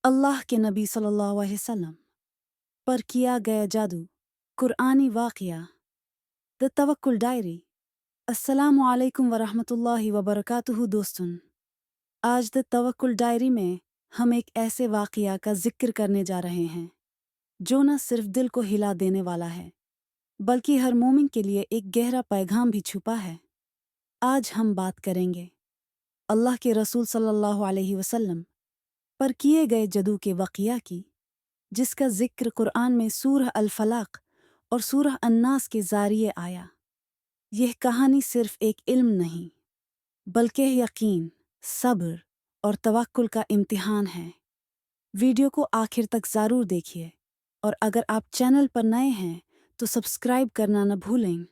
अल्लाह के नबी सल्लल्लाहु अलैहि वसल्लम पर किया गया जादू, कुरानी वाक़या। The Tawakkul diary. अस्सलामु अलैकुम वरहमतुल्लाहि वबरकातुहू दोस्तन। आज द तवक्कुल डायरी में हम एक ऐसे वाक़या का जिक्र करने जा रहे हैं जो न सिर्फ दिल को हिला देने वाला है बल्कि हर मोमिन के लिए एक गहरा पैगाम भी छुपा है। आज हम बात करेंगे अल्लाह के रसूल सल्लल्लाहु अलैहि वसल्लम पर किए गए जादू के वाक़या की, जिसका जिक्र कुरान में सूरह अल-फलाक और सूरह अन्नास के ज़रिए आया। यह कहानी सिर्फ एक इल्म नहीं बल्कि यकीन, सब्र और तवक्कुल का इम्तिहान है। वीडियो को आखिर तक ज़रूर देखिए और अगर आप चैनल पर नए हैं तो सब्सक्राइब करना न भूलें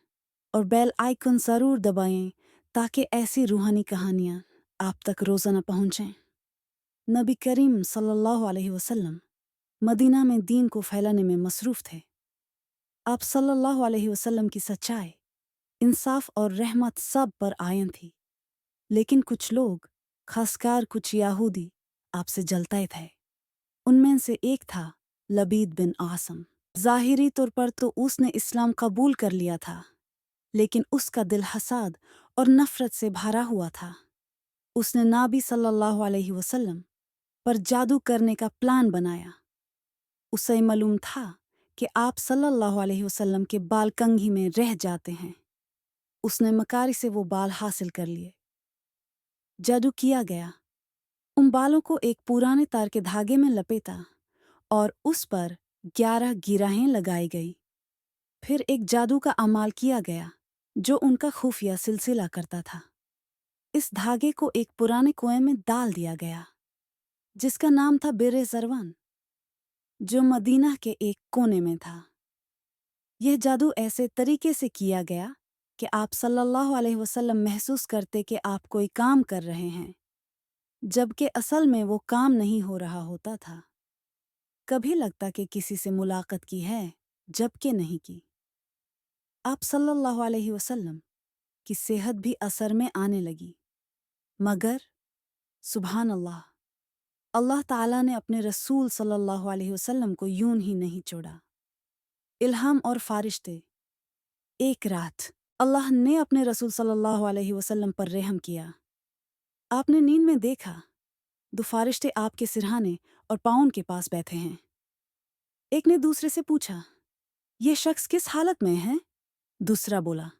और बेल आइकन ज़रूर दबाएं ताकि ऐसी रूहानी कहानियाँ आप तक रोज़ाना पहुँचें। नबी करीम सल्लल्लाहु अलैहि वसल्लम मदीना में दीन को फैलाने में मसरूफ़ थे। आप सल्लल्लाहु अलैहि वसल्लम की सच्चाई, इंसाफ और रहमत सब पर आयन थी। लेकिन कुछ लोग, खासकर कुछ यहूदी, आपसे जलते थे। उनमें से एक था लबीद बिन आसम। ज़ाहिरी तौर पर तो उसने इस्लाम कबूल कर लिया था, लेकिन उसका दिल हसाद और नफ़रत से भरा हुआ था। उसने नबी सल्लल्लाहु अलैहि वसल्लम पर जादू करने का प्लान बनाया। उसे मालूम था कि आप सल्लल्लाहु अलैहि वसल्लम के बाल कंघी में रह जाते हैं। उसने मकारी से वो बाल हासिल कर लिए। जादू किया गया। उन बालों को एक पुराने तार के धागे में लपेटा और उस पर 11 गिराहें लगाई गई। फिर एक जादू का अमाल किया गया जो उनका खुफिया सिलसिला करता था। इस धागे को एक पुराने कुएं में डाल दिया गया जिसका नाम था बिर ज़रवान, जो मदीना के एक कोने में था। यह जादू ऐसे तरीके से किया गया कि आप सल्लल्लाहु अलैहि वसल्लम महसूस करते कि आप कोई काम कर रहे हैं, जबकि असल में वो काम नहीं हो रहा होता था। कभी लगता कि किसी से मुलाकात की है, जबकि नहीं की। आप सल्लल्लाहु अलैहि वसल्लम की सेहत भी असर में आने लगी। मगर सुभान अल्लाह, अल्लाह ताला ने अपने रसूल सल्लल्लाहु अलैहि वसल्लम को यूं ही नहीं छोड़ा। इल्हाम और फारिश्ते। एक रात अल्लाह ने अपने रसूल सल्लल्लाहु अलैहि वसल्लम पर रहम किया। आपने नींद में देखा दो फारिश्ते आपके सिरहाने और पाँव के पास बैठे हैं। एक ने दूसरे से पूछा, ये शख्स किस हालत में है? दूसरा बोला,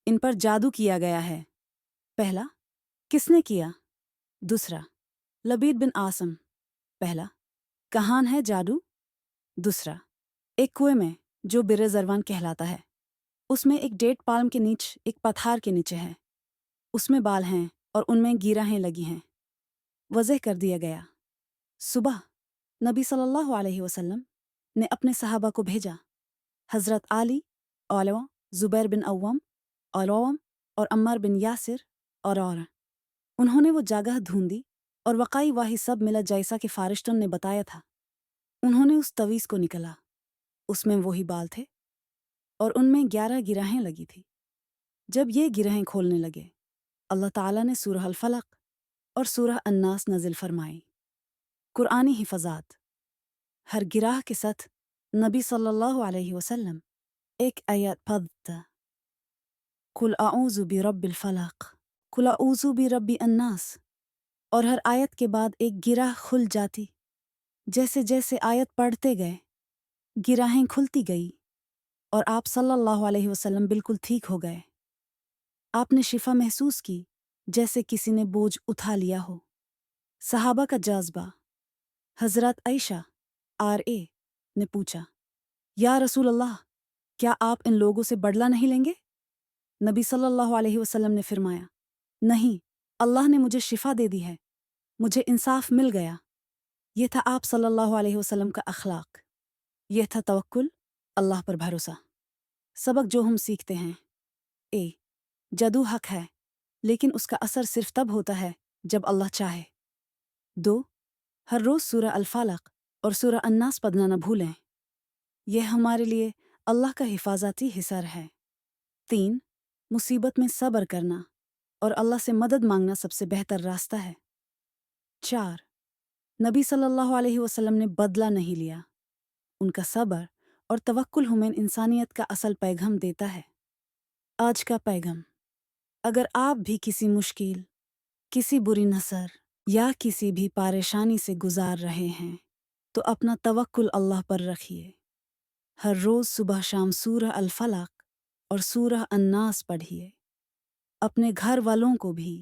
इन पर जादू किया गया है। पहला, किसने किया? दूसरा, लबीद बिन आसम। पहला, कहाँ है जादू? दूसरा, एक कुएं में जो बिर ज़रवान कहलाता है। उसमें एक डेट पाल्म के नीचे एक पत्थर के नीचे है। उसमें बाल हैं और उनमें गिराहें लगी हैं। वज़ह कर दिया गया। सुबह नबी सल्लल्लाहु अलैहि वसल्लम ने अपने सहाबा को भेजा। हज़रत अली, औलवा, ज़ुबैर बिन अव्वम, औलवम और अम्मार बिन यासिर और उन्होंने वो जगह ढूंढी और वाकई वही सब मिला जैसा कि फारिश्तों ने बताया था। उन्होंने उस तवीज़ को निकला। उसमें वही बाल थे और उनमें 11 गिराहें लगी थी। जब ये गिराहें खोलने लगे, अल्लाह ताला ने सूरह अल-फलक और सूरह अन्नास नाज़िल फरमाई। कुरानी हिफाज़त। हर गिराह के साथ नबी सल्लल्लाहु अलैहि वसल्लम एक आयत पढ़ता, कुल अऊज़ु बिरब्बिल फलक, कुल अऊज़ु बिरब्बि अन्नास, और हर आयत के बाद एक गिराह खुल जाती। जैसे जैसे आयत पढ़ते गए, गिराहें खुलती गई और आप सल्लल्लाहु अलैहि वसल्लम बिल्कुल ठीक हो गए। आपने शिफा महसूस की जैसे किसी ने बोझ उठा लिया हो। सहाबा का जज्बा। हज़रत आयशा R.A. ने पूछा, या रसूल अल्लाह, क्या आप इन लोगों से बदला नहीं लेंगे? नबी सल्लल्लाहु अलैहि वसल्लम ने फरमाया, नहीं, अल्लाह ने मुझे शिफा दे दी है, मुझे इंसाफ मिल गया। यह था आप सल्लल्लाहु अलैहि वसल्लम का अखलाक। यह था तवक्कुल, अल्लाह पर भरोसा। सबक जो हम सीखते हैं। ए, जादू हक है, लेकिन उसका असर सिर्फ तब होता है जब अल्लाह चाहे। 2. हर रोज़ सूरह अल-फलक और सूरह अन्नास पढ़ना न भूलें। यह हमारे लिए अल्लाह का हिफाजती हिसार है। 3. मुसीबत में सब्र करना और अल्लाह से मदद मांगना सबसे बेहतर रास्ता है। 4. نبی صلی اللہ علیہ وسلم نے بدلہ نہیں لیا۔ ان کا صبر اور توکل ہمیں انسانیت کا اصل پیغام دیتا ہے۔ آج کا پیغام: اگر آپ بھی کسی مشکل، کسی بری نظر یا کسی بھی پریشانی سے گزار رہے ہیں تو اپنا توکل اللہ پر رکھیے۔ ہر روز صبح شام سورہ الفلق اور سورہ الناس پڑھیے۔ اپنے گھر والوں کو بھی